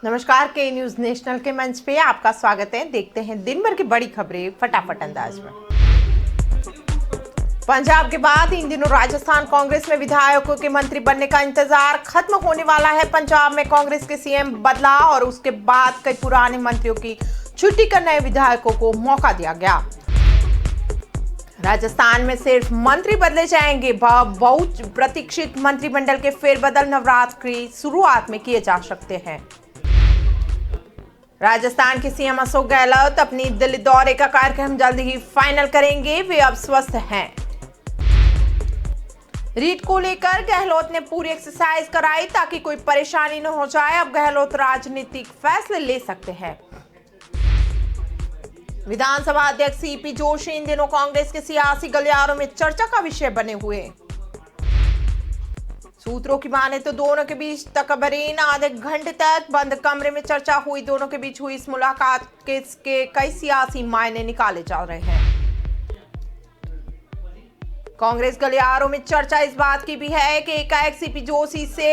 नमस्कार, के news national के मंच पे आपका स्वागत है। देखते हैं दिन भर की बड़ी खबरें फटाफट अंदाज में। पंजाब के बाद इन दिनों राजस्थान कांग्रेस में विधायकों के मंत्री बनने का इंतजार खत्म होने वाला है। पंजाब में कांग्रेस के सीएम बदला और उसके बाद कई पुराने मंत्रियों की छुट्टी कर नए विधायकों को मौका दिया गया। राजस्थान में सिर्फ मंत्री बदले जाएंगे। बहुत प्रतीक्षित मंत्रिमंडल के फेरबदल नवरात्र की शुरुआत में किए जा सकते हैं। राजस्थान के सीएम अशोक गहलोत अपनी दिल्ली दौरे का कार्यक्रम जल्द ही फाइनल करेंगे। वे अब स्वस्थ हैं। रीट को लेकर गहलोत ने पूरी एक्सरसाइज कराई ताकि कोई परेशानी न हो जाए। अब गहलोत राजनीतिक फैसले ले सकते हैं। विधानसभा अध्यक्ष सीपी जोशी इन दिनों कांग्रेस के सियासी गलियारों में चर्चा का विषय बने हुए। सूत्रों की माने तो दोनों के बीच तकरीबन आधे घंटे तक बंद कमरे में चर्चा हुई। दोनों के बीच हुई इस मुलाकात के कई सियासी मायने निकाले जा रहे हैं। कांग्रेस गलियारों में चर्चा इस बात की भी है कि एकाएक सीपी जोशी से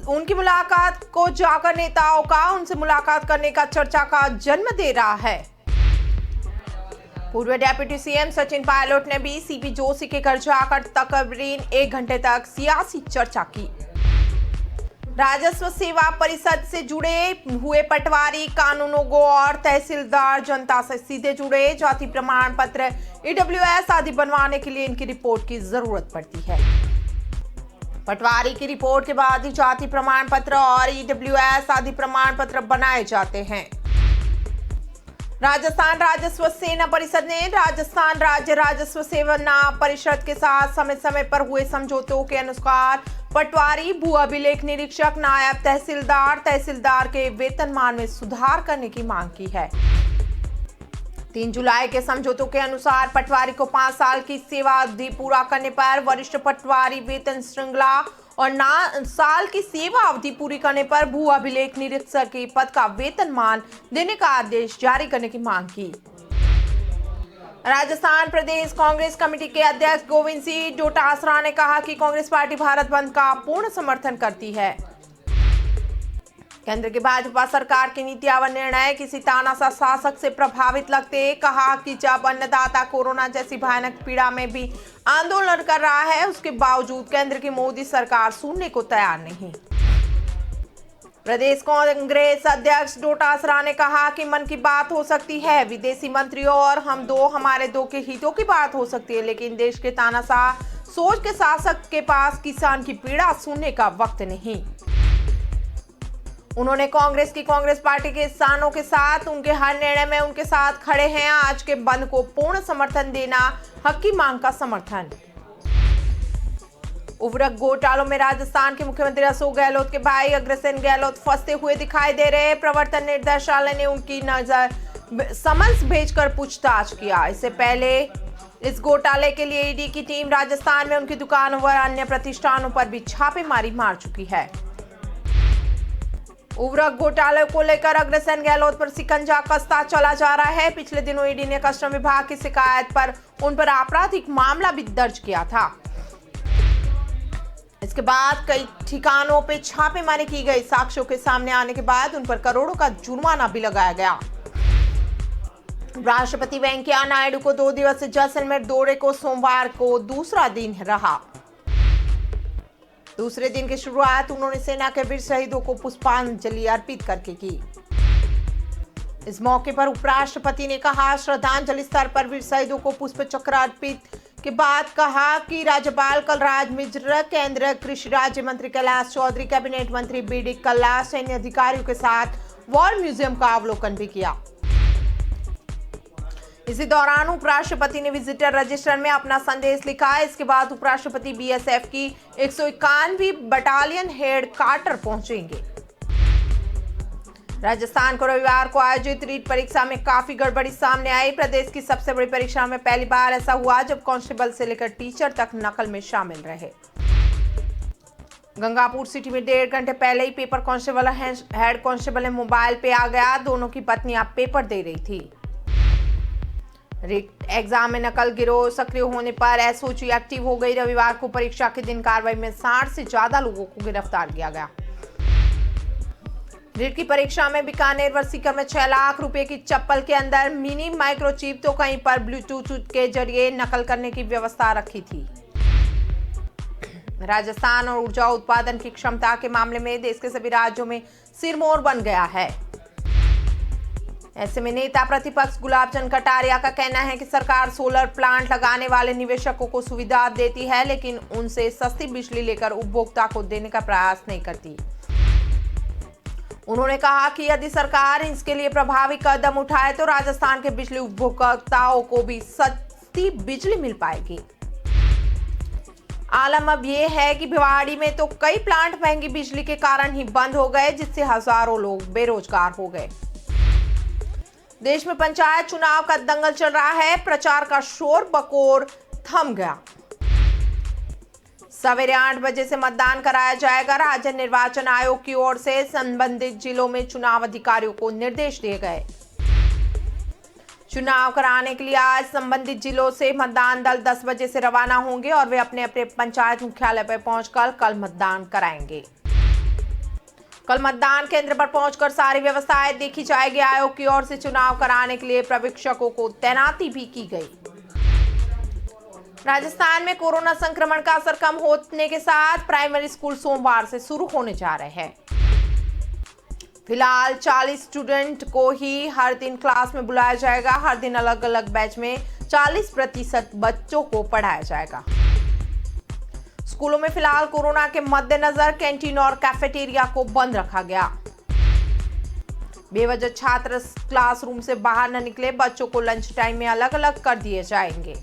उनकी मुलाकात को जाकर नेताओं का उनसे मुलाकात करने का चर्चा का जन्म दे रहा है। पूर्व डिप्टी सीएम सचिन पायलट ने भी सीपी जोशी के घर जाकर तकरीबन 1 घंटे तक सियासी चर्चा की। राजस्व सेवा परिषद से जुड़े हुए पटवारी, कानूनगो और तहसीलदार जनता से सीधे जुड़े। जाति प्रमाण पत्र, ईडब्ल्यूएस आदि बनवाने के लिए इनकी रिपोर्ट की जरूरत पड़ती है। पटवारी की रिपोर्ट के बाद ही जाति प्रमाण पत्र और ईडब्ल्यूएस आदि प्रमाण पत्र बनाए जाते हैं। राजस्थान राजस्व सेना परिषद ने राजस्थान राज्य राजस्व सेना परिषद के साथ समय समय पर हुए समझौतों के अनुसार पटवारी, भू अभिलेख निरीक्षक, नायब तहसीलदार के वेतनमान में सुधार करने की मांग की है। 3 जुलाई के समझौतों के अनुसार पटवारी को 5 साल की सेवा अवधि पूरा करने पर वरिष्ठ पटवारी वेतन श्रृंखला और 9 साल की सेवा अवधि पूरी करने पर भू अभिलेख निरीक्षक के पद का वेतनमान देने का आदेश जारी करने की मांग की। राजस्थान प्रदेश कांग्रेस कमेटी के अध्यक्ष गोविंद सिंह डोटासरा ने कहा कि कांग्रेस पार्टी भारत बंद का पूर्ण समर्थन करती है। केंद्र की भाजपा सरकार की नीतियां व निर्णय किसी तानाशाह शासक से प्रभावित लगते। कहा कि जब अन्नदाता कोरोना जैसी भयानक पीड़ा में भी आंदोलन कर रहा है, उसके बावजूद केंद्र की मोदी सरकार सुनने को तैयार नहीं। प्रदेश कांग्रेस अध्यक्ष डोटासरा ने कहा कि मन की बात हो सकती है, विदेशी मंत्रियों और हमारे दो के हितों की बात हो सकती है, लेकिन देश के तानाशाह सोच के शासक के पास किसान की पीड़ा सुनने का वक्त नहीं। उन्होंने कांग्रेस पार्टी के किसानों के साथ उनके हर निर्णय में उनके साथ खड़े हैं। आज के बंद को पूर्ण समर्थन देना हक की मांग का समर्थन। उर्वरक घोटालों में राजस्थान के मुख्यमंत्री अशोक गहलोत के भाई अग्रसेन गहलोत फंसते हुए दिखाई दे रहे हैं। प्रवर्तन निदेशालय ने उनकी नजर समन्स भेजकर पूछताछ किया। इससे पहले इस घोटाले के लिए ईडी की टीम राजस्थान में उनकी दुकानों व अन्य प्रतिष्ठानों पर भी छापेमारी मार चुकी है। उर्वरक घोटाले को लेकर अग्रसेन गहलोत पर शिकंजा कसता चला जा रहा है। पिछले दिनों ईडी ने कस्टम विभाग की शिकायत पर उन पर आपराधिक मामला भी दर्ज किया था। इसके बाद कई ठिकानों पे छापेमारी की गई। साक्ष्यों के सामने आने के बाद उन पर करोड़ों का जुर्माना भी लगाया गया। राष्ट्रपति वेंकैया नायडू को 2 दिवसीय जैसलमेर दौरे को सोमवार को दूसरा दिन रहा। दूसरे दिन की शुरुआत उन्होंने सेना के वीर शहीदों को पुष्पांजलि अर्पित करके की। इस मौके पर उपराष्ट्रपति ने कहा, श्रद्धांजलि स्थल पर वीर शहीदों को पुष्प चक्र अर्पित के बाद कहा कि राज्यपाल कलराज मिश्र, केंद्रीय कृषि राज्य मंत्री कैलाश चौधरी, कैबिनेट मंत्री बीडी कल्ला, सैन्य अधिकारियों के साथ वॉर म्यूजियम का अवलोकन भी किया। इसी दौरान उपराष्ट्रपति ने विजिटर रजिस्टर में अपना संदेश लिखा। इसके बाद उपराष्ट्रपति बीएसएफ की 191वीं बटालियन हेड कार्टर पहुंचेंगे। राजस्थान को रविवार को आयोजित रीट परीक्षा में काफी गड़बड़ी सामने आई। प्रदेश की सबसे बड़ी परीक्षा में पहली बार ऐसा हुआ जब कांस्टेबल से लेकर टीचर तक नकल में शामिल रहे। गंगापुर सिटी में 1.5 घंटे पहले ही पेपर कांस्टेबल हेड कांस्टेबल ने मोबाइल पे आ गया। दोनों की पत्नियां पेपर दे रही थी। रीट एग्जाम में नकल गिरोह सक्रिय होने पर एसओजी एक्टिव हो गई। रविवार को परीक्षा के दिन कार्रवाई में 60 से ज्यादा लोगों को गिरफ्तार किया गया। नीट की परीक्षा में बीकानेर व सीकर में 6 लाख रुपए की चप्पल के अंदर मिनी माइक्रोचिप तो कहीं पर ब्लूटूथ के जरिए नकल करने की व्यवस्था रखी थी। राजस्थान और ऊर्जा उत्पादन की क्षमता के मामले में देश के सभी राज्यों में सिरमौर बन गया है। ऐसे में नेता प्रतिपक्ष गुलाब चंद कटारिया का कहना है कि सरकार सोलर प्लांट लगाने वाले निवेशकों को सुविधा देती है, लेकिन उनसे सस्ती बिजली लेकर उपभोक्ता को देने का प्रयास नहीं करती। उन्होंने कहा कि यदि सरकार इसके लिए प्रभावी कदम उठाए तो राजस्थान के बिजली उपभोक्ताओं को भी सस्ती बिजली मिल पाएगी। आलम अब यह है कि भिवाड़ी में तो कई प्लांट महंगी बिजली के कारण ही बंद हो गए, जिससे हजारों लोग बेरोजगार हो गए। देश में पंचायत चुनाव का दंगल चल रहा है। प्रचार का शोर बकोर थम गया। सवेरे 8 बजे से मतदान कराया जाएगा। राज्य निर्वाचन आयोग की ओर से संबंधित जिलों में चुनाव अधिकारियों को निर्देश दिए गए। चुनाव कराने के लिए आज संबंधित जिलों से मतदान दल 10 बजे से रवाना होंगे और वे अपने अपने पंचायत मुख्यालय पर पहुंचकर कल मतदान कराएंगे। कल मतदान केंद्र पर पहुंचकर सारी व्यवस्थाएं देखी जाएगी। आयोग की ओर से चुनाव कराने के लिए पर्यवेक्षकों को तैनाती भी की गई। राजस्थान में कोरोना संक्रमण का असर कम होने के साथ प्राइमरी स्कूल सोमवार से शुरू होने जा रहे हैं। फिलहाल 40 स्टूडेंट को ही हर दिन क्लास में बुलाया जाएगा। हर दिन अलग अलग बैच में 40% बच्चों को पढ़ाया जाएगा। स्कूलों में फिलहाल कोरोना के मद्देनजर कैंटीन और कैफेटेरिया को बंद रखा गया। बेवजह छात्र क्लासरूम से बाहर न निकले। बच्चों को लंच टाइम में अलग अलग कर दिए जाएंगे।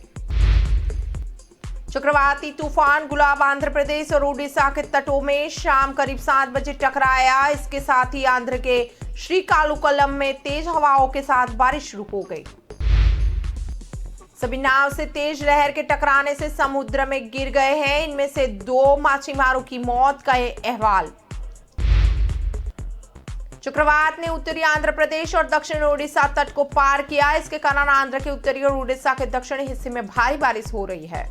चक्रवाती तूफान गुलाब आंध्र प्रदेश और उड़ीसा के तटों में शाम करीब 7 बजे टकराया। इसके साथ ही आंध्र के श्रीकाकुलम में तेज हवाओं के साथ बारिश शुरू हो गई। सभी नाव से तेज लहर के टकराने से समुद्र में गिर गए हैं। इनमें से 2 मछुआरों की मौत का अहवाल। चक्रवात ने उत्तरी आंध्र प्रदेश और दक्षिण उड़ीसा तट को पार किया। इसके कारण आंध्र के उत्तरी और उड़ीसा के दक्षिणी हिस्से में भारी बारिश हो रही है।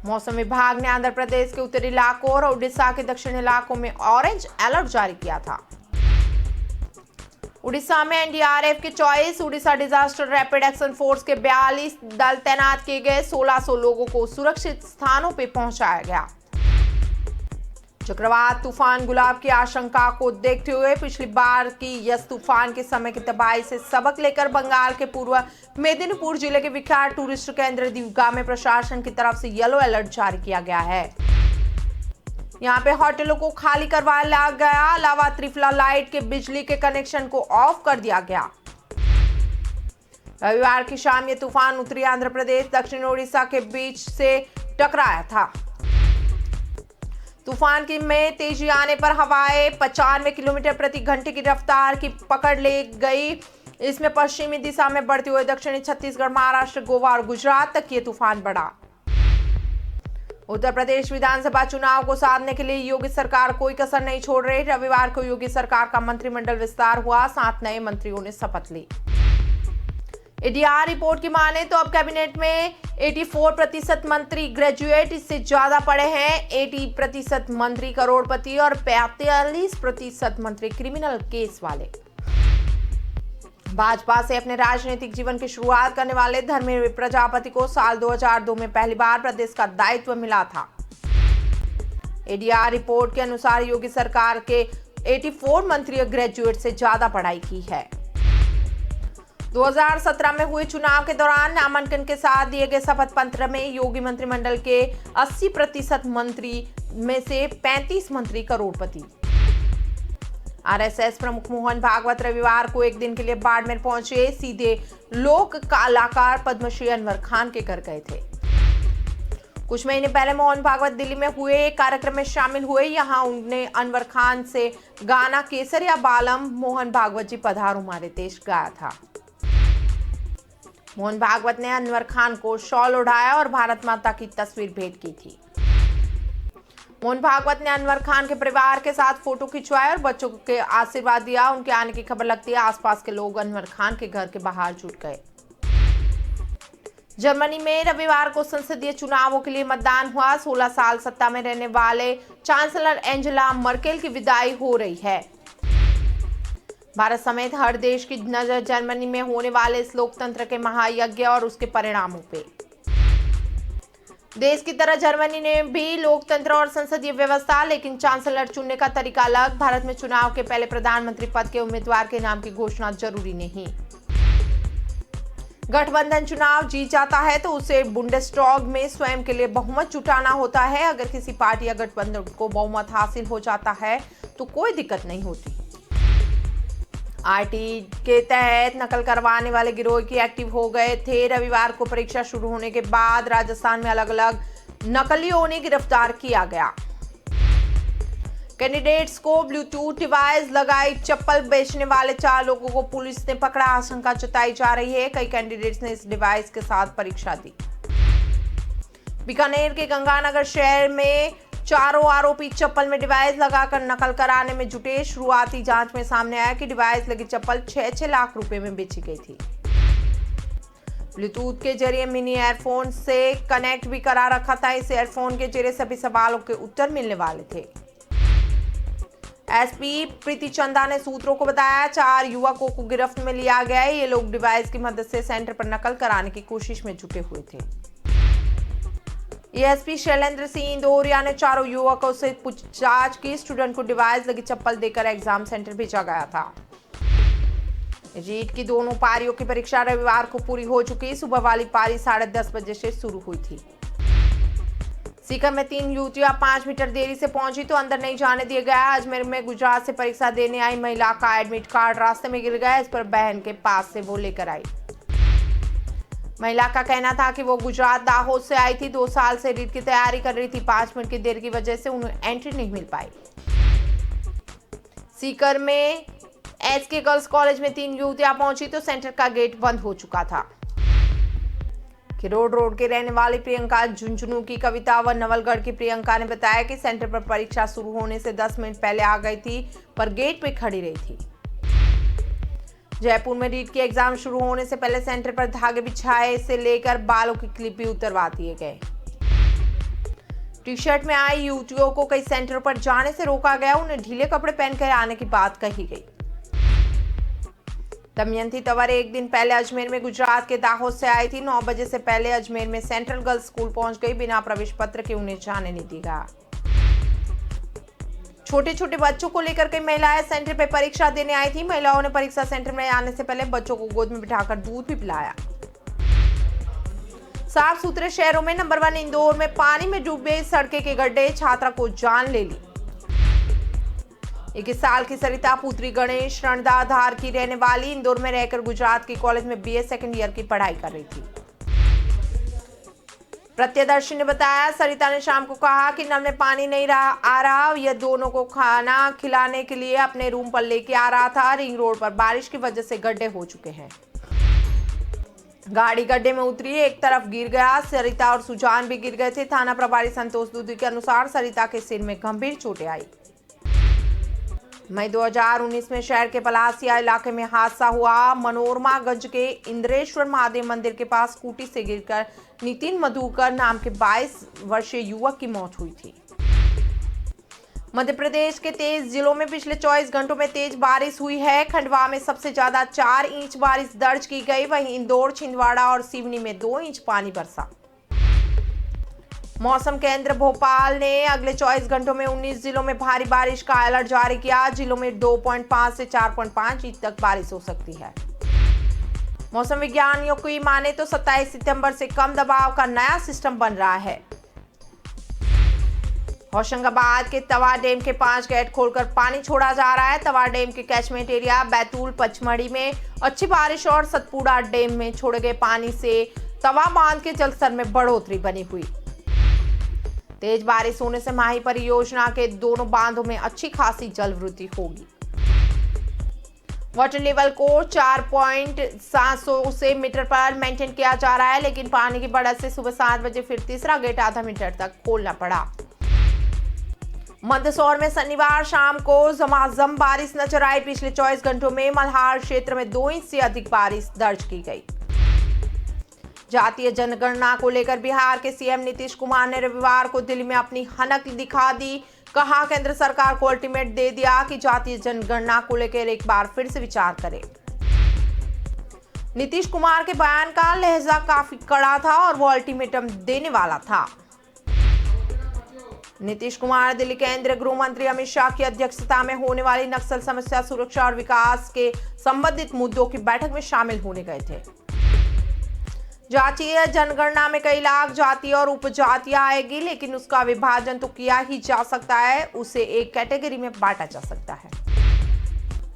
मौसम विभाग ने आंध्र प्रदेश के उत्तरी इलाकों और उड़ीसा के दक्षिणी इलाकों में ऑरेंज अलर्ट जारी किया था। उड़ीसा में एनडीआरएफ के 24, Orissa disaster rapid action force के 42 दल तैनात किए गए। 1600 लोगों को सुरक्षित स्थानों पर पहुंचाया गया। चक्रवात तूफान गुलाब की आशंका को देखते हुए पिछली बार की यस तूफान के समय की तबाही से सबक लेकर बंगाल के पूर्व मेदिनीपुर जिले के विख्यात टूरिस्ट केंद्र दीघा में प्रशासन की तरफ से येलो अलर्ट जारी किया गया है। यहां पे होटलों को खाली करवाया गया। अलावा त्रिफला लाइट के बिजली के कनेक्शन को ऑफ कर दिया गया। रविवार की शाम ये तूफान उत्तरी आंध्र प्रदेश दक्षिण उड़ीसा के बीच से टकराया था। तूफान की में तेजी आने पर हवाएं 95 किलोमीटर प्रति घंटे की रफ्तार की पकड़ ले गई। इसमें पश्चिमी दिशा में बढ़ते हुए दक्षिणी छत्तीसगढ़, महाराष्ट्र, गोवा और गुजरात तक ये तूफान बढ़ा। उत्तर प्रदेश विधानसभा चुनाव को साधने के लिए योगी सरकार कोई कसर नहीं छोड़ रही। रविवार को योगी सरकार का मंत्रिमंडल विस्तार हुआ। 7 नए मंत्रियों ने शपथ ली। एडीआर रिपोर्ट की माने तो अब कैबिनेट में 84% मंत्री ग्रेजुएट, इससे ज्यादा पढ़े हैं। 80% मंत्री करोड़पति और 45% मंत्री क्रिमिनल केस वाले। भाजपा से अपने राजनीतिक जीवन की शुरुआत करने वाले धर्मेंद्र प्रजापति को साल 2002 में पहली बार प्रदेश का दायित्व मिला था। एडीआर रिपोर्ट के अनुसार योगी सरकार के 84 मंत्री ग्रेजुएट से ज्यादा पढ़ाई की है। 2017 में हुए चुनाव के दौरान नामांकन के साथ दिए गए शपथ पत्र में योगी मंत्रिमंडल के 80% मंत्री में से 35 मंत्री करोड़पति। आरएसएस प्रमुख मोहन भागवत रविवार को एक दिन के लिए बाड़मेर पहुंचे। सीधे लोक कलाकार पद्मश्री अनवर खान के घर गए थे। कुछ महीने पहले मोहन भागवत दिल्ली में हुए एक कार्यक्रम में शामिल हुए। यहां उन्होंने अनवर खान से गाना केसरिया बालम मोहन भागवत जी पधारो मारे देश गाया था। मोहन भागवत ने अनवर खान को शॉल ओढ़ाया और भारत माता की तस्वीर भेंट की थी। मोहन भागवत ने अनवर खान के परिवार के साथ फोटो खिंचवाया और बच्चों के आशीर्वाद दिया। उनके आने की खबर लगती है आसपास के लोग अनवर खान के घर के बाहर जुट गए। जर्मनी में रविवार को संसदीय चुनावों के लिए मतदान हुआ। 16 साल सत्ता में रहने वाले चांसलर एंजेला मर्केल की विदाई हो रही है। भारत समेत हर देश की नजर जर्मनी में होने वाले इस लोकतंत्र के महायज्ञ और उसके परिणामों पे। देश की तरह जर्मनी ने भी लोकतंत्र और संसदीय व्यवस्था, लेकिन चांसलर चुनने का तरीका अलग। भारत में चुनाव के पहले प्रधानमंत्री पद के उम्मीदवार के नाम की घोषणा जरूरी नहीं। गठबंधन चुनाव जीत जाता है तो उसे बुंडेस्टैग में स्वयं के लिए बहुमत जुटाना होता है। अगर किसी पार्टी या गठबंधन को बहुमत हासिल हो जाता है तो कोई दिक्कत नहीं होती। आरटी के तहत नकल करवाने वाले गिरोह की एक्टिव हो गए थे। रविवार को परीक्षा शुरू होने के बाद राजस्थान में अलग अलग नकलियों ने गिरफ्तार किया गया। कैंडिडेट्स को ब्लूटूथ डिवाइस लगाई चप्पल बेचने वाले 4 लोगों को पुलिस ने पकड़ा। आशंका जताई जा रही है कई कैंडिडेट्स ने इस डिवाइस के साथ परीक्षा दी। बीकानेर के गंगानगर शहर में 4 आरोपी चप्पल में डिवाइस लगाकर नकल कराने में जुटे। शुरुआती जांच में सामने आया कि डिवाइस लगी चप्पल 6 लाख रुपए में बेची गई थी। ब्लूटूथ के जरिए मिनी एयरफोन से कनेक्ट भी करा रखा था। इस एयरफोन के जरिए सभी सवालों के उत्तर मिलने वाले थे। एसपी प्रीति चंदा ने सूत्रों को बताया 4 युवकों को गिरफ्त में लिया गया है। ये लोग डिवाइस की मदद से सेंटर पर नकल कराने की कोशिश में जुटे हुए थे। एसपी शैलेंद्र सिंह इंदौरिया ने 4 युवकों से पूछताछ की। स्टूडेंट को डिवाइस लगी चप्पल देकर एग्जाम सेंटर भेजा गया था। रीट की दोनों पारियों की परीक्षा रविवार को पूरी हो चुकी। सुबह वाली पारी 10:30 बजे से शुरू हुई थी। सीकर में 3 युवतियां 5 मीटर देरी से पहुंची तो अंदर नहीं जाने दिया गया। अजमेर में गुजरात से परीक्षा देने आई महिला का एडमिट कार्ड रास्ते में गिर गया। इस पर बहन के पास से वो लेकर आई। महिला का कहना था कि वो गुजरात दाहोद से आई थी। 2 साल से रीट की तैयारी कर रही थी। 5 मिनट की देर की वजह से उन्हें एंट्री नहीं मिल पाई। सीकर में एसके गर्ल्स कॉलेज में 3 युवतियां पहुंची तो सेंटर का गेट बंद हो चुका था। किरोड़ रोड के रहने वाली प्रियंका झुंझुनू की कविता व नवलगढ़ की प्रियंका ने बताया कि सेंटर पर परीक्षा शुरू होने से 10 मिनट पहले आ गई थी पर गेट पे खड़ी रही थी। जयपुर में रीट के एग्जाम शुरू होने से पहले सेंटर पर धागे बिछाए से लेकर बालों की क्लिप भी उतरवा दिए गए। टी शर्ट में आई युवतियों को कई सेंटरों पर जाने से रोका गया। उन्हें ढीले कपड़े पहनकर आने की बात कही गई। दमयंती तंवर एक दिन पहले अजमेर में गुजरात के दाहोद से आई थी। 9 बजे से पहले अजमेर में सेंट्रल गर्ल्स स्कूल पहुंच गई। बिना प्रवेश पत्र के उन्हें जाने नहीं दिया। छोटे छोटे बच्चों को लेकर कई महिलाएं सेंटर पर परीक्षा देने आई थी। महिलाओं ने परीक्षा सेंटर में आने से पहले बच्चों को गोद में बिठाकर दूध भी पिलाया। साफ सुथरे शहरों में नंबर 1 इंदौर में पानी में डूबे सड़कें के गड्ढे छात्रा को जान ले ली। 21 साल की सरिता पुत्री गणेश रणदाधार की रहने वाली इंदौर में रहकर गुजरात की कॉलेज में बीए सेकंड ईयर की पढ़ाई कर रही थी। प्रत्यदर्शी ने बताया सरिता ने शाम को कहा कि नल में पानी नहीं आ रहा। यह दोनों को खाना खिलाने के लिए अपने रूम पर लेके आ रहा था। रिंग रोड पर बारिश की वजह से गड्ढे हो चुके हैं। गाड़ी गड्ढे में उतरी, एक तरफ गिर गया। सरिता और सुजान भी गिर गए थे। थाना प्रभारी संतोष दूधी के अनुसार सरिता के सिर में गंभीर चोटें आई। मई 2019 में शहर के पलासिया इलाके में हादसा हुआ। मनोरमागंज के इंद्रेश्वर महादेव मंदिर के पास स्कूटी से गिरकर नितिन मधुकर नाम के 22 वर्षीय युवक की मौत हुई थी। मध्य प्रदेश के 23 जिलों में पिछले 24 घंटों में तेज बारिश हुई है। खंडवा में सबसे ज्यादा 4 इंच बारिश दर्ज की गई। वहीं इंदौर, छिंदवाड़ा और सिवनी में 2 इंच पानी बरसा। मौसम केंद्र भोपाल ने अगले 24 घंटों में 19 जिलों में भारी बारिश का अलर्ट जारी किया। जिलों में 2.5 से 4.5 इंच तक बारिश हो सकती है। मौसम विज्ञानियों की माने तो 27 सितंबर से कम दबाव का नया सिस्टम बन रहा है। होशंगाबाद के तवा डैम के 5 गेट खोलकर पानी छोड़ा जा रहा है। तवा डैम के कैचमेंट एरिया बैतूल, पचमढ़ी में अच्छी बारिश और सतपुड़ा डैम में छोड़े गए पानी से तवा बांध के जलस्तर में बढ़ोतरी बनी हुई। तेज बारिश होने से माही परियोजना के दोनों बांधों में अच्छी खासी जल वृद्धि होगी। वाटर लेवल को 4.7 से मीटर पर मेंटेन किया जा रहा है, लेकिन पानी की बढ़त से सुबह 7 बजे फिर तीसरा गेट आधा मीटर तक खोलना पड़ा। मंदसौर में शनिवार शाम को झमाझम बारिश नजर आई। पिछले 24 घंटों में मल्हार क्षेत्र में 2 इंच से अधिक बारिश दर्ज की गई। जातीय जनगणना को लेकर बिहार के सीएम नीतीश कुमार ने रविवार को दिल्ली में अपनी हनक दिखा दी। कहा केंद्र सरकार को अल्टीमेट दे दिया कि जातीय जनगणना को लेकर एक बार फिर से विचार करे। नीतीश कुमार के बयान का लहजा काफी कड़ा था और वो अल्टीमेटम देने वाला था। नीतीश कुमार दिल्ली केंद्रीय गृह मंत्री अमित शाह की अध्यक्षता में होने वाली नक्सल समस्या, सुरक्षा और विकास के संबंधित मुद्दों की बैठक में शामिल होने गए थे। जातीय जनगणना में कई लाख जाति और उपजातियां आएगी, लेकिन उसका विभाजन तो किया ही जा सकता है, उसे एक कैटेगरी में बांटा जा सकता है।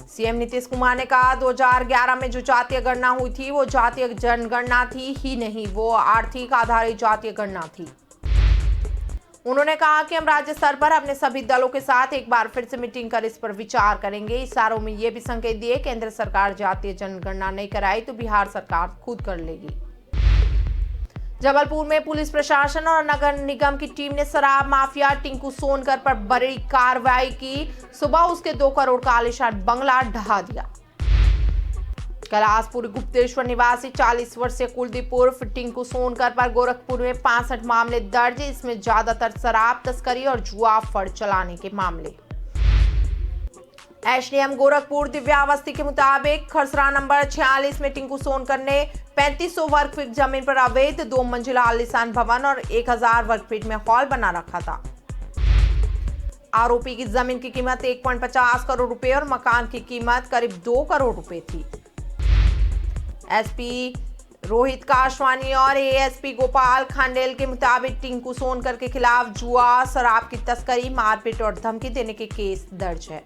सीएम नीतीश कुमार ने कहा 2011 में जो जातीय गणना हुई थी वो जातीय जनगणना थी ही नहीं, वो आर्थिक आधारित जातीय गणना थी। उन्होंने कहा कि हम राज्य स्तर पर अपने सभी दलों के साथ एक बार फिर से मीटिंग कर इस पर विचार करेंगे। इशारों में ये भी संकेत दिए केंद्र सरकार जातीय जनगणना नहीं कराई तो बिहार सरकार खुद कर लेगी। जबलपुर में पुलिस प्रशासन और नगर निगम की टीम ने शराब माफिया टिंकू सोनकर पर बड़ी कार्रवाई की। सुबह उसके 2 करोड़ का आलीशान बंगला ढहा दिया। कैलाशपुर गुप्तेश्वर निवासी 40 वर्षीय कुलदीप उर्फ टिंकू सोनकर पर गोरखपुर में 65 मामले दर्ज, इसमें ज्यादातर शराब तस्करी और जुआ फड़ चलाने के मामले। एसडीएम गोरखपुर दिव्या अवस्थी के मुताबिक खरसरा नंबर 46 में टिंकू सोनकर ने 3500 वर्ग फीट जमीन पर अवैध 2 मंजिला आलीशान भवन और 1000 वर्ग फीट में हॉल बना रखा था। आरोपी की जमीन की कीमत 1.50 करोड़ रुपए और मकान की कीमत करीब 2 करोड़ रुपए थी। एसपी रोहित काशवानी और एएसपी गोपाल खांडेल के मुताबिक टिंकू सोनकर के खिलाफ जुआ, शराब की तस्करी, मारपीट और धमकी देने के केस दर्ज है।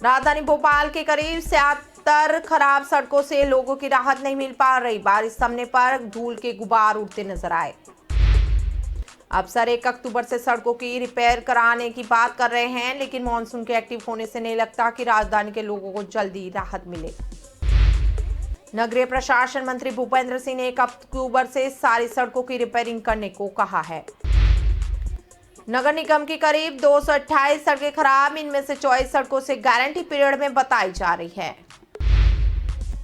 राजधानी भोपाल के करीब 76 खराब सड़कों से लोगों की राहत नहीं मिल पा रही। बारिश थमने पर धूल के गुबार उड़ते नजर आए। अफसर 1 अक्टूबर से सड़कों की रिपेयर कराने की बात कर रहे हैं, लेकिन मानसून के एक्टिव होने से नहीं लगता कि राजधानी के लोगों को जल्दी राहत मिले। नगरीय प्रशासन मंत्री भूपेंद्र सिंह ने 1 अक्टूबर से सारी सड़कों की रिपेयरिंग करने को कहा है। नगर निगम की करीब 228 सड़कें खराब, इनमें से 24 सड़कों से गारंटी पीरियड में बताई जा रही है।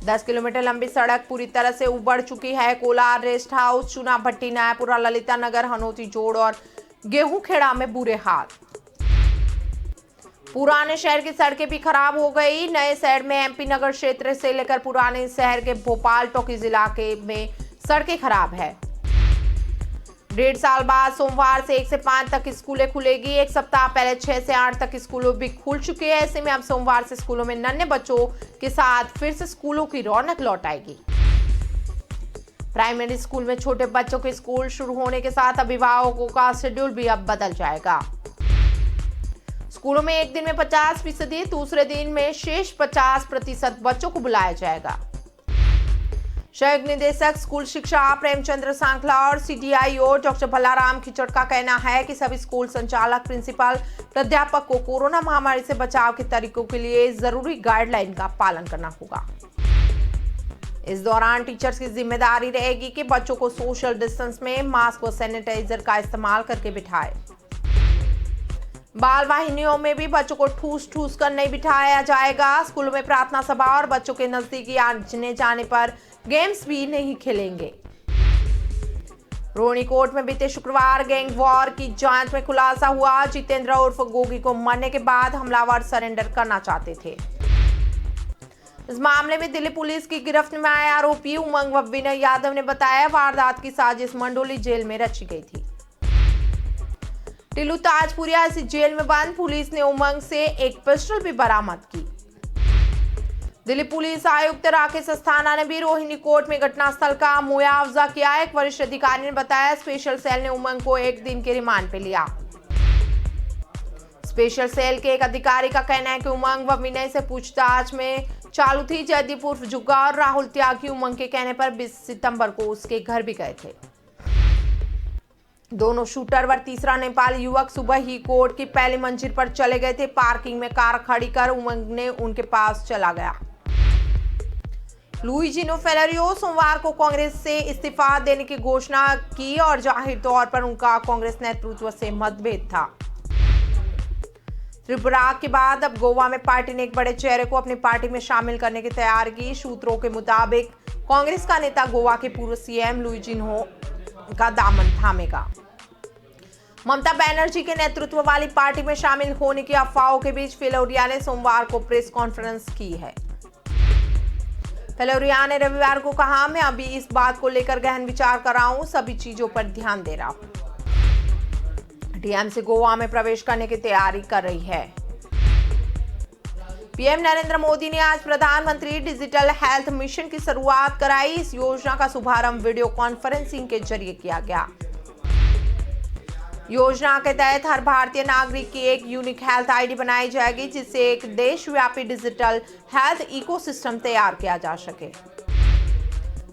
10 किलोमीटर लंबी सड़क पूरी तरह से उबड़ चुकी है। कोलार, रेस्ट हाउस, चुना भट्टी, नयापुरा, ललिता नगर, हनोती जोड़ और गेहूं खेड़ा में बुरे हाल। पुराने शहर की सड़कें भी खराब हो गई। नए शहर में एमपी नगर क्षेत्र से लेकर पुराने शहर के भोपाल टॉकीज इलाके में सड़कें खराब है। 1.5 साल बाद सोमवार से 1 से 5 तक स्कूलें खुलेगी। 1 सप्ताह पहले 6 से 8 तक स्कूलों भी खुल चुके हैं। ऐसे में अब सोमवार से स्कूलों में नन्हे बच्चों के साथ फिर से स्कूलों की रौनक लौट आएगी। प्राइमरी स्कूल में छोटे बच्चों के स्कूल शुरू होने के साथ अभिभावकों का शेड्यूल भी अब बदल जाएगा। स्कूलों में एक दिन में 50%, दूसरे दिन में शेष 50% बच्चों को बुलाया जाएगा। संयुक्त निदेशक स्कूल शिक्षा प्रेमचंद्र सांखला और सीडीआईओ डॉक्टर भलाराम खिचड़ का कहना है कि सभी स्कूल संचालक, प्रिंसिपल, प्राध्यापक को कोरोना महामारी से बचाव के तरीकों के लिए जरूरी गाइडलाइन का पालन करना होगा। इस दौरान टीचर्स की जिम्मेदारी रहेगी कि बच्चों को सोशल डिस्टेंस में मास्क और सैनिटाइजर का इस्तेमाल करके बिठाए। बाल वाहिनियों में भी बच्चों को ठूस कर नहीं बिठाया जाएगा। स्कूलों में प्रार्थना सभा और बच्चों के नजदीकी आने जाने पर गेम्स भी नहीं खेलेंगे। रोहिणीकोट में बीते शुक्रवार गैंग वॉर की जांच में खुलासा हुआ। जितेंद्र उर्फ गोगी को मरने के बाद हमलावर सरेंडर करना चाहते थे। इस मामले में दिल्ली पुलिस की गिरफ्त में आए आरोपी उमंग व विनय यादव ने बताया वारदात की साजिश मंडोली जेल में रची गई थी। टिल्लू ताजपुरिया इस जेल में बंद। पुलिस ने उमंग से एक पिस्टल भी बरामद की। दिल्ली पुलिस आयुक्त राकेश अस्थाना ने भी रोहिणीकोट में घटनास्थल का मुआवजा किया। एक वरिष्ठ अधिकारी ने बताया स्पेशल सेल ने उमंग को 1 दिन के रिमांड पे लिया। स्पेशल सेल के एक अधिकारी का कहना है कि उमंग व विनय से पूछताछ में चालू थी। जयदीप उर्फ जुग्गा और राहुल त्यागी उमंग के कहने पर 20 सितंबर को उसके घर भी गए थे। दोनों शूटर व तीसरा नेपाली युवक सुबह ही कोर्ट की पहली मंजिल पर चले गए थे। पार्किंग में कार खड़ी कर उमंग ने उनके पास चला गया। लुइजिनो फेलरियो सोमवार को कांग्रेस से इस्तीफा देने की घोषणा की और जाहिर तौर पर उनका कांग्रेस नेतृत्व से मतभेद था। त्रिपुरा के बाद अब गोवा में पार्टी ने एक बड़े चेहरे को अपनी पार्टी में शामिल करने की तैयारी की। सूत्रों के मुताबिक कांग्रेस का नेता गोवा के पूर्व सीएम लुइजिनो का दामन थामेगा। ममता बनर्जी के नेतृत्व वाली पार्टी में शामिल होने की अफवाहों के बीच फिलोरिया ने सोमवार को प्रेस कॉन्फ्रेंस की है। फिलोरिया ने रविवार को कहा, मैं अभी इस बात को लेकर गहन विचार कर रहा हूं, सभी चीजों पर ध्यान दे रहा हूं। टीएमसी गोवा में प्रवेश करने की तैयारी कर रही है। पीएम नरेंद्र मोदी ने आज प्रधानमंत्री डिजिटल हेल्थ मिशन की शुरुआत कराई। इस योजना का शुभारंभ वीडियो कॉन्फ्रेंसिंग के जरिए किया गया। योजना के तहत हर भारतीय नागरिक की एक यूनिक हेल्थ आईडी बनाई जाएगी, जिससे एक देशव्यापी डिजिटल हेल्थ इकोसिस्टम तैयार किया जा सके।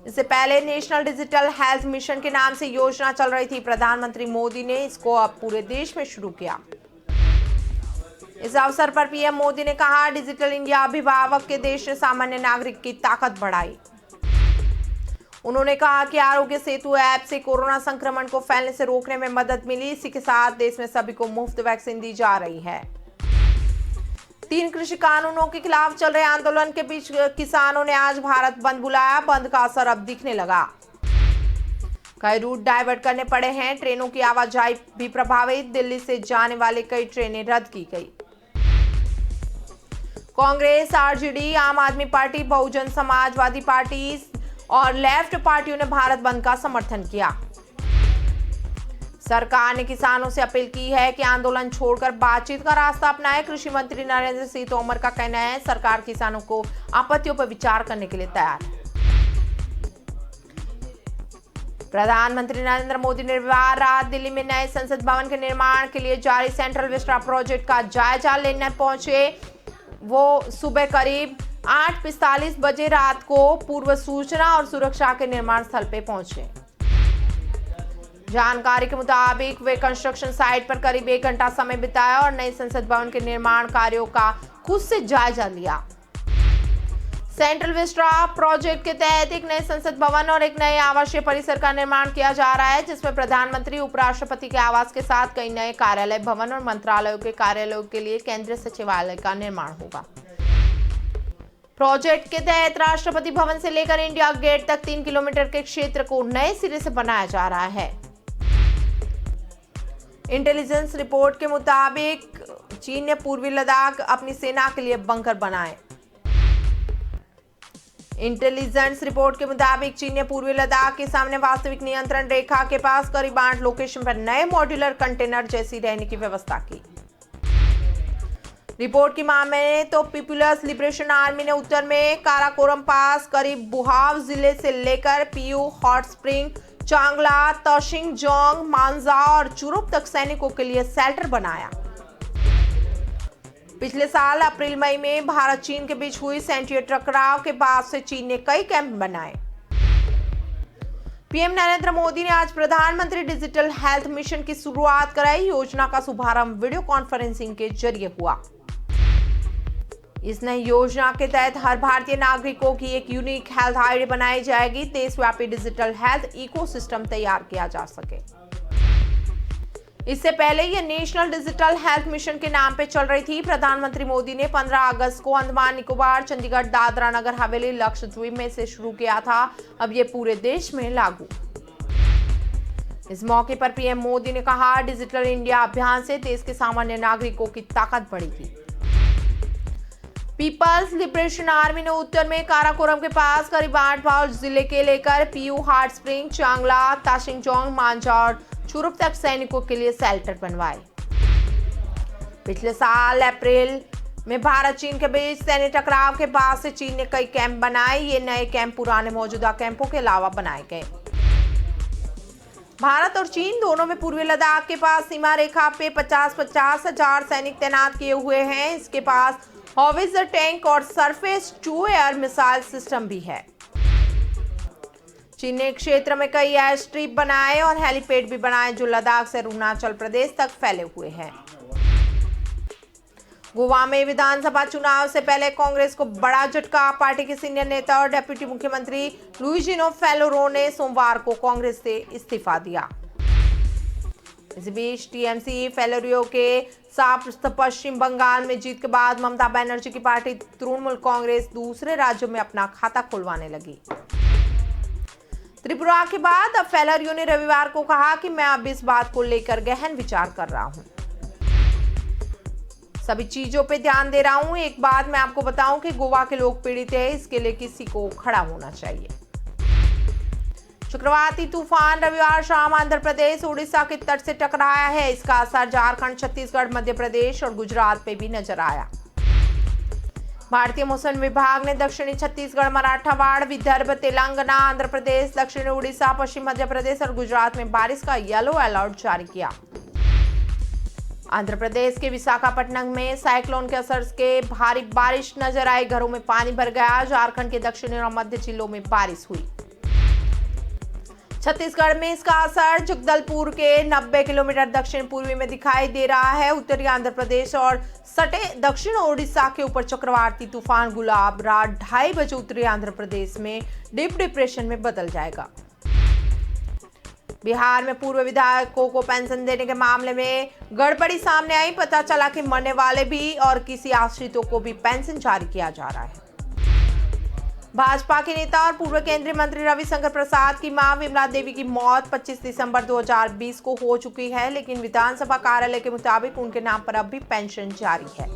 इससे पहले नेशनल डिजिटल हेल्थ मिशन के नाम से योजना चल रही थी। प्रधानमंत्री मोदी ने इसको अब पूरे देश में शुरू किया। इस अवसर पर पीएम मोदी ने कहा, डिजिटल इंडिया अभिभावक के देश ने सामान्य नागरिक की ताकत बढ़ाई। उन्होंने कहा कि आरोग्य सेतु ऐप से कोरोना संक्रमण को फैलने से रोकने में मदद मिली। इसी के साथ देश में सभी को मुफ्त वैक्सीन दी जा रही है। 3 कृषि कानूनों के खिलाफ चल रहे आंदोलन के बीच किसानों ने आज भारत बंद बुलाया। बंद का असर अब दिखने लगा। कई रूट डाइवर्ट करने पड़े हैं। ट्रेनों की आवाजाही भी प्रभावित। दिल्ली से जाने वाली कई ट्रेनें रद्द की गई। कांग्रेस, आरजेडी, आम आदमी पार्टी, बहुजन समाजवादी पार्टी और लेफ्ट पार्टियों ने भारत बंद का समर्थन किया। सरकार ने किसानों से अपील की है कि आंदोलन छोड़कर बातचीत का रास्ता अपनाएं। कृषि मंत्री नरेंद्र सिंह तोमर का कहना है, सरकार किसानों को आपत्तियों पर विचार करने के लिए तैयार है। प्रधानमंत्री नरेंद्र मोदी ने रविवार रात दिल्ली में नए संसद भवन के निर्माण के लिए जारी सेंट्रल विस्टा प्रोजेक्ट का जायजा लेने पहुंचे। वो सुबह करीब 8:45 बजे रात को पूर्व सूचना और सुरक्षा के निर्माण स्थल पे पहुंचे। जानकारी के मुताबिक वे कंस्ट्रक्शन साइट पर करीब 1 घंटा समय बिताया और नए संसद भवन के निर्माण कार्यों का खुद से जायजा लिया। सेंट्रल विस्टा प्रोजेक्ट के तहत एक नए संसद भवन और एक नए आवासीय परिसर का निर्माण किया जा रहा है, जिसमें प्रधानमंत्री, उपराष्ट्रपति के आवास के साथ कई नए कार्यालय भवन और मंत्रालयों के कार्यालयों के लिए केंद्रीय सचिवालय का निर्माण होगा। प्रोजेक्ट के तहत राष्ट्रपति भवन से लेकर इंडिया गेट तक 3 किलोमीटर के क्षेत्र को नए सिरे से बनाया जा रहा है। इंटेलिजेंस रिपोर्ट के मुताबिक चीन ने पूर्वी लद्दाख अपनी सेना के लिए बंकर बनाए। इंटेलिजेंस रिपोर्ट के मुताबिक चीन ने पूर्वी लद्दाख के सामने वास्तविक नियंत्रण रेखा के पास करीब 8 लोकेशन पर नए मॉड्यूलर कंटेनर जैसी रहने की व्यवस्था की। रिपोर्ट की माने तो पीपुल्स लिबरेशन आर्मी ने उत्तर में काराकोरम पास करीब बुहाव जिले से लेकर पीयू, हॉट स्प्रिंग, चांगला, तशिंगजोंग, मांजा और चुरुप तक सैनिकों के लिए शेल्टर बनाया। पिछले साल अप्रैल मई में भारत चीन के बीच हुई सैन्य टकराव के बाद से चीन ने कई कैंप बनाए। पीएम नरेंद्र मोदी ने आज प्रधानमंत्री डिजिटल हेल्थ मिशन की शुरुआत कराई। योजना का शुभारंभ वीडियो कॉन्फ्रेंसिंग के जरिए हुआ। इस नई योजना के तहत हर भारतीय नागरिकों की एक यूनिक हेल्थ आईडी बनाई जाएगी। देशव्यापी डिजिटल हेल्थ इकोसिस्टम तैयार किया जा सके। इससे पहले यह नेशनल डिजिटल हेल्थ मिशन के नाम पे चल रही थी। प्रधानमंत्री मोदी ने 15 अगस्त को अंडमान निकोबार, चंडीगढ़, दादरा नगर हवेली, लक्षद्वीप में से शुरू किया था। अब ये पूरे देश में लागू। इस मौके पर पीएम मोदी ने कहा, डिजिटल इंडिया अभियान से देश के सामान्य नागरिकों की ताकत बढ़ेगी। पीपल्स लिबरेशन आर्मी ने उत्तर में काराकोरम के पास करीब 8 भाव जिले के लेकर पीयू, हॉट स्प्रिंग, चांगला, ताशिंगजोंग, मांजा और चुरुप तक सैनिकों के लिए शेल्टर बनवाए। पिछले साल अप्रैल में भारत चीन के बीच सैन्य टकराव के बाद से चीन ने कई कैंप बनाए। ये नए कैंप पुराने मौजूदा कैंपों के अलावा बनाए गए। भारत और चीन दोनों में पूर्वी लद्दाख के पास सीमा रेखा पे 50-50 हजार सैनिक तैनात किए हुए हैं। इसके पास हॉविट्जर टैंक और surface to air missile system भी है। चीन ने क्षेत्र में कई एयर स्ट्रिप बनाए और हेलीपैड भी बनाए, जो लद्दाख से अरुणाचल प्रदेश तक फैले हुए हैं। गोवा में विधानसभा चुनाव से पहले कांग्रेस को बड़ा झटका। पार्टी के सीनियर नेता और डिप्टी मुख्यमंत्री लुइजिनो फेलोरो ने सोमवार को कांग्रेस से इस्तीफा दिया। इस बीच टीएमसी फेलोरियो के साथ पश्चिम बंगाल में जीत के बाद ममता बनर्जी की पार्टी तृणमूल कांग्रेस दूसरे राज्यों में अपना खाता खुलवाने लगी। त्रिपुरा के बाद अब फेलरियो ने रविवार को कहा कि मैं अब इस बात को लेकर गहन विचार कर रहा हूं, सभी चीजों पे ध्यान दे रहा हूं। एक बात मैं आपको बताऊं कि गोवा के लोग पीड़ित हैं, इसके लिए किसी को खड़ा होना चाहिए। चक्रवाती तूफान रविवार शाम आंध्र प्रदेश उड़ीसा के तट से टकराया है। इसका असर झारखंड, छत्तीसगढ़, मध्य प्रदेश और गुजरात पे भी नजर आया। भारतीय मौसम विभाग ने दक्षिणी छत्तीसगढ़, मराठवाड़, विदर्भ, तेलंगाना, आंध्र प्रदेश, दक्षिणी उड़ीसा, पश्चिम मध्य प्रदेश और गुजरात में बारिश का येलो अलर्ट जारी किया। आंध्र प्रदेश के विशाखापट्टनम में साइक्लोन के असर के भारी बारिश नजर आई, घरों में पानी भर गया। झारखंड के दक्षिणी और मध्य जिलों में बारिश हुई। छत्तीसगढ़ में इसका असर जगदलपुर के 90 किलोमीटर दक्षिण पूर्वी में दिखाई दे रहा है। उत्तरी आंध्र प्रदेश और सटे दक्षिण ओडिशा के ऊपर चक्रवाती तूफान गुलाब रात 2:30 बजे उत्तरी आंध्र प्रदेश में डीप डिप्रेशन में बदल जाएगा। बिहार में पूर्व विधायकों को पेंशन देने के मामले में गड़बड़ी सामने आई। पता चला कि मरने वाले भी और किसी आश्रितों को भी पेंशन जारी किया जा रहा है। भाजपा के नेता और पूर्व केंद्रीय मंत्री रविशंकर प्रसाद की मां विमला देवी की मौत 25 दिसंबर 2020 को हो चुकी है, लेकिन विधानसभा कार्यालय के मुताबिक उनके नाम पर अब भी पेंशन जारी है।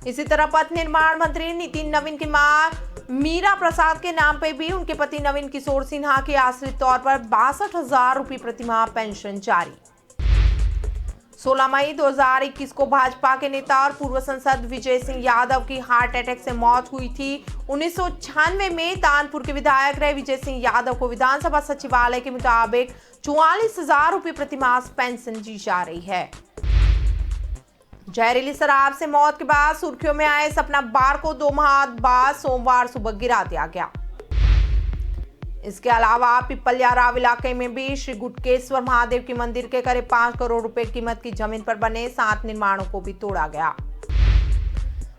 इसी तरह पथ निर्माण मंत्री नितिन नवीन की मां मीरा प्रसाद के नाम पर भी उनके पति नवीन किशोर सिन्हा के आश्रित तौर पर 62,000 रुपये प्रतिमाह पेंशन जारी। 16 मई 2021 को भाजपा के नेता और पूर्व सांसद विजय सिंह यादव की हार्ट अटैक से मौत हुई थी। 1996 में तानपुर के विधायक रहे विजय सिंह यादव को विधानसभा सचिवालय के मुताबिक 44,000 रुपये प्रतिमाह पेंशन दी जा रही है। जहरीली शराब से मौत के बाद सुर्खियों में आए सपना बार को 2 माह बाद सोमवार सुबह गिरा दिया गया। इसके अलावा पिपलियाराव इलाके में भी श्री गुटकेश्वर महादेव की मंदिर के करीब 5 करोड़ रुपए कीमत की जमीन पर बने 7 निर्माणों को भी तोड़ा गया।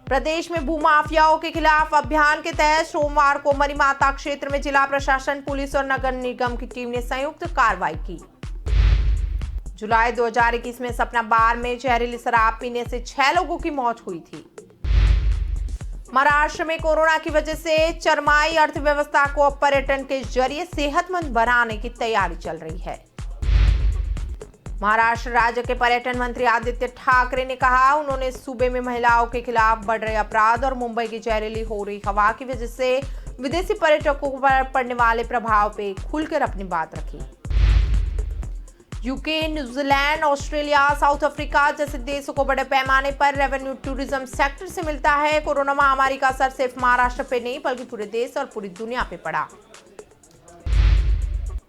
प्रदेश में भूमाफियाओं के खिलाफ अभियान के तहत सोमवार को मरीमाता क्षेत्र में जिला प्रशासन, पुलिस और नगर निगम की टीम ने संयुक्त कार्रवाई की। जुलाई 2021 में सपना बार में जहरीली शराब पीने से 6 लोगों की मौत हुई थी। महाराष्ट्र में कोरोना की वजह से चरमाई अर्थव्यवस्था को पर्यटन के जरिए सेहतमंद बनाने की तैयारी चल रही है। महाराष्ट्र राज्य के पर्यटन मंत्री आदित्य ठाकरे ने कहा, उन्होंने सूबे में महिलाओं के खिलाफ बढ़ रहे अपराध और मुंबई की जहरीली हो रही हवा की वजह से विदेशी पर्यटकों पर पड़ने वाले प्रभाव पे खुलकर अपनी बात रखी। UK, New Zealand, Australia, south Africa जैसे देशों को बड़े पैमाने पर रेवेन्यू टूरिज्म सेक्टर से मिलता है। कोरोना महामारी का असर सिर्फ महाराष्ट्र पे नहीं बल्कि पूरे देश और पूरी दुनिया पे पड़ा।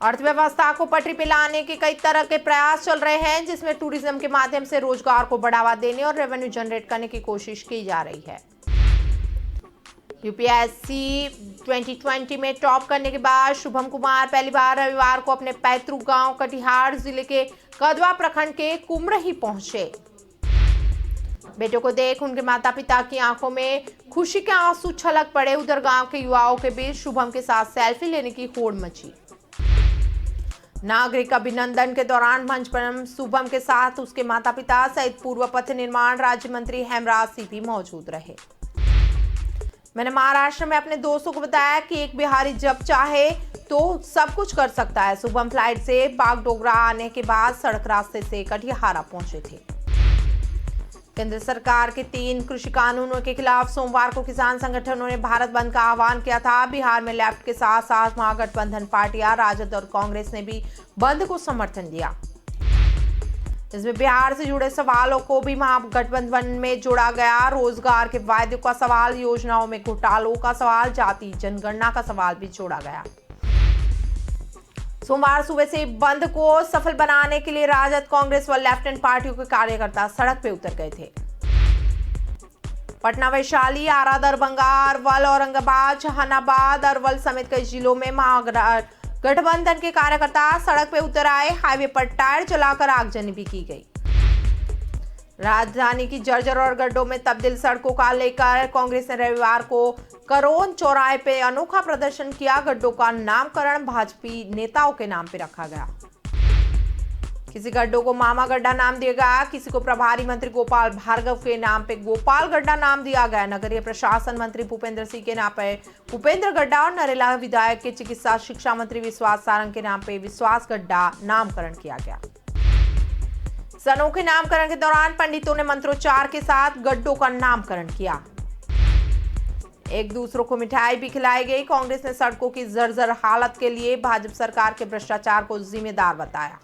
अर्थव्यवस्था को पटरी पे लाने के कई तरह के प्रयास चल रहे हैं, जिसमें टूरिज्म के माध्यम से रोजगार को बढ़ावा देने और रेवेन्यू जनरेट करने की कोशिश की जा रही है। यूपीएससी 2020 में टॉप करने के बाद शुभम कुमार पहली बार रविवार को अपने पैतृक गांव कटिहार जिले के कदवा प्रखंड के कुमरही पहुंचे। बेटों को देख उनके माता पिता की आंखों में खुशी के आंसू छलक पड़े। उधर गांव के युवाओं के बीच शुभम के साथ सेल्फी लेने की होड़ मची। नागरिक अभिनंदन के दौरान मंच पर शुभम के साथ उसके माता पिता सहित पूर्व पथ निर्माण राज्य मंत्री हेमराज सिंह भी मौजूद रहे। मैंने महाराष्ट्र में अपने दोस्तों को बताया कि एक बिहारी जब चाहे तो सब कुछ कर सकता है। शुभम फ्लाइट से बागडोगरा आने के बाद सड़क रास्ते से कटिहारा पहुंचे थे। केंद्र सरकार के 3 कृषि कानूनों के खिलाफ सोमवार को किसान संगठनों ने भारत बंद का आह्वान किया था। बिहार में लेफ्ट के साथ साथ महागठबंधन पार्टियां राजद और कांग्रेस ने भी बंद को समर्थन दिया। इसमें बिहार से जुड़े सवालों को भी महागठबंधन में जोड़ा गया। रोजगार के वायदे का सवाल, योजनाओं में घोटालों का सवाल, जाति जनगणना का सवाल भी जोड़ा गया। सोमवार सुबह से बंद को सफल बनाने के लिए राजद, कांग्रेस व लेफ्टिनेंट पार्टियों के कार्यकर्ता सड़क पे उतर गए थे। पटना, वैशाली, आरा, दरभंगा, अरवल, औरंगाबाद, जहानाबाद, अरवल समेत कई जिलों में महागठबंधन के कार्यकर्ता सड़क पे उतर आए। हाईवे पर टायर जलाकर आगजनी भी की गई। राजधानी की जर्जर और गड्ढों में तब्दील सड़कों का लेकर कांग्रेस ने रविवार को करोन चौराहे पे अनोखा प्रदर्शन किया। गड्ढों का नामकरण भाजपा नेताओं के नाम पे रखा गया। किसी गड्ढों को मामा गड्ढा नाम दिया गया, किसी को प्रभारी मंत्री गोपाल भार्गव के नाम पे गोपाल गड्ढा नाम दिया गया। नगरीय प्रशासन मंत्री भूपेंद्र सिंह के नाम पे भूपेंद्र गड्ढा और नरेला विधायक के चिकित्सा शिक्षा मंत्री विश्वास सारंग के नाम पे विश्वास गड्ढा नामकरण किया गया। इस अनोखे नामकरण के दौरान पंडितों ने मंत्रोच्चार के साथ गड्ढों का नामकरण किया। एक दूसरों को मिठाई भी खिलाई गई। कांग्रेस ने सड़कों की जर्जर हालत के लिए भाजपा सरकार के भ्रष्टाचार को जिम्मेदार बताया।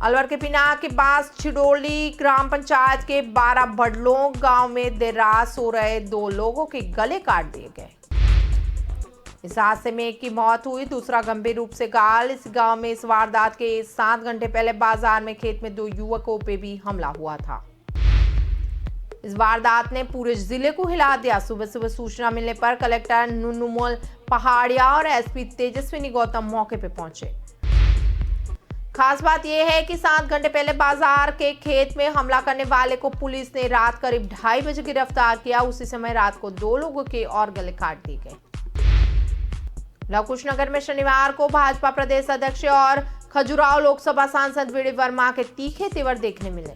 अलवर के पिनाक के पास छिड़ोली ग्राम पंचायत के 12 बडलों गांव में देर रात सो रहे 2 लोगों के गले काट दिए गए। इस हादसे में एक की मौत हुई, दूसरा गंभीर रूप से घायल। इस गांव में इस वारदात के 7 घंटे पहले बाजार में खेत में 2 युवकों पे भी हमला हुआ था। इस वारदात ने पूरे जिले को हिला दिया। सुबह सुबह सूचना मिलने पर कलेक्टर नुनुमोल पहाड़िया और एसपी तेजस्विनी गौतम मौके पे पहुंचे। खास बात यह है कि 7 घंटे पहले बाजार के खेत में हमला करने वाले को पुलिस ने रात करीब 2:30 बजे गिरफ्तार किया। उसी समय रात को 2 लोगों के और गले काट दिए गए। लवकुशनगर में शनिवार को भाजपा प्रदेश अध्यक्ष और खजुराहो लोकसभा सांसद वीडी वर्मा के तीखे तेवर देखने मिले।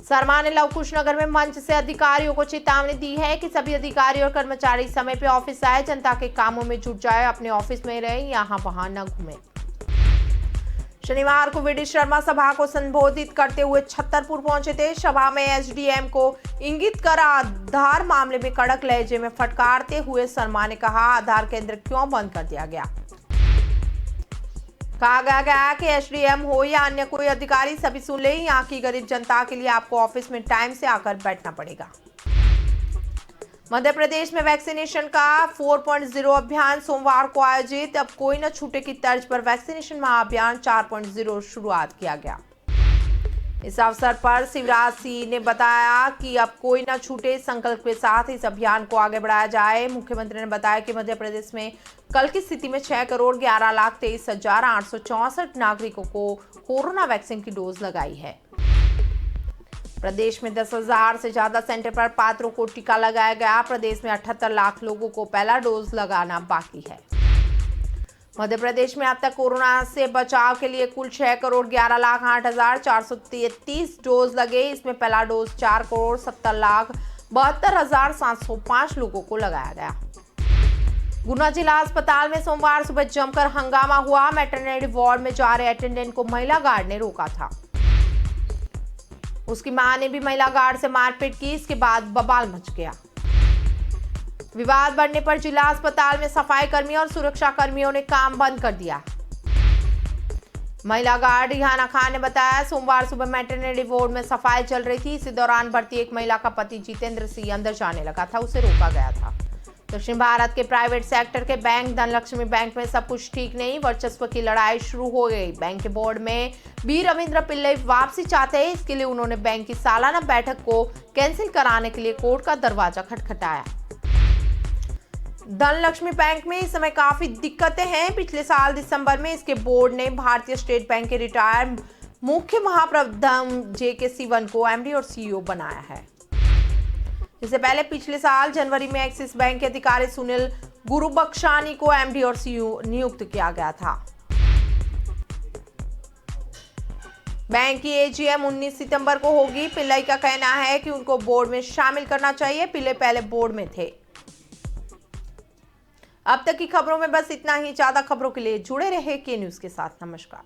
शर्मा ने लवकुशनगर में मंच से अधिकारियों को चेतावनी दी है कि सभी अधिकारी और कर्मचारी समय पे ऑफिस आए, जनता के कामों में जुट जाए, अपने ऑफिस में रहे, यहाँ वहां न घूमे। शनिवार को वीडी शर्मा सभा को संबोधित करते हुए छतरपुर पहुंचे थे। सभा में एसडीएम को इंगित कर आधार मामले में कड़क लहजे में फटकारते हुए शर्मा ने कहा, आधार केंद्र क्यों बंद कर दिया गया। कहा गया कि एसडीएम हो या अन्य कोई अधिकारी सभी सुन ले, यहाँ की गरीब जनता के लिए आपको ऑफिस में टाइम से आकर बैठना पड़ेगा। मध्य प्रदेश में वैक्सीनेशन का 4.0 अभियान सोमवार को आयोजित। अब कोई न छूटे की तर्ज पर वैक्सीनेशन महाअभियान 4.0 शुरुआत किया गया। इस अवसर पर शिवराज सिंह ने बताया कि अब कोई न छूटे संकल्प के साथ इस अभियान को आगे बढ़ाया जाए। मुख्यमंत्री ने बताया कि मध्य प्रदेश में कल की स्थिति में 6,11,23,864 नागरिकों को कोरोना वैक्सीन की डोज लगाई है। प्रदेश में 10,000 से ज्यादा सेंटर पर पात्रों को टीका लगाया गया। प्रदेश में 78 लाख लोगों को पहला डोज लगाना बाकी है। मध्य प्रदेश में अब तक कोरोना से बचाव के लिए कुल 6,08,08,433 डोज लगे। इसमें पहला डोज 4,70,72,705 लोगों को लगाया गया। गुना जिला अस्पताल में सोमवार सुबह जमकर हंगामा हुआ। मैटरनिटी वार्ड में जा रहे अटेंडेंट को महिला गार्ड ने रोका था। उसकी मां ने भी महिला गार्ड से मारपीट की। इसके बाद बवाल मच गया। विवाद बढ़ने पर जिला अस्पताल में सफाई कर्मी और सुरक्षा कर्मियों ने काम बंद कर दिया। महिला गार्ड रिहाना खान ने बताया, सोमवार सुबह मैटरनिटी वार्ड में सफाई चल रही थी। इसी दौरान भर्ती एक महिला का पति जितेंद्र सिंह अंदर जाने लगा था, उसे रोका गया था। दक्षिण भारत के प्राइवेट सेक्टर के बैंक धनलक्ष्मी बैंक में सब कुछ ठीक नहीं, वर्चस्व की लड़ाई शुरू हो गई। बैंक के बोर्ड में बी रविंद्र पिल्लई वापसी चाहते हैं। इसके लिए उन्होंने बैंक की सालाना बैठक को कैंसिल कराने के लिए कोर्ट का दरवाजा खटखटाया। धनलक्ष्मी बैंक में इस समय काफी दिक्कतें हैं। पिछले साल दिसंबर में इसके बोर्ड ने भारतीय स्टेट बैंक के रिटायर्ड मुख्य महाप्रबंधक जेके सिवन को एमडी और सीईओ बनाया है। इससे पहले पिछले साल जनवरी में एक्सिस बैंक के अधिकारी सुनील गुरुबख्शानी को एमडी और सीईओ नियुक्त किया गया था। बैंक की एजीएम 19 सितंबर को होगी। पिल्लई का कहना है कि उनको बोर्ड में शामिल करना चाहिए। पिल्लई पहले बोर्ड में थे। अब तक की खबरों में बस इतना ही। ज्यादा खबरों के लिए जुड़े रहे के न्यूज के साथ। नमस्कार।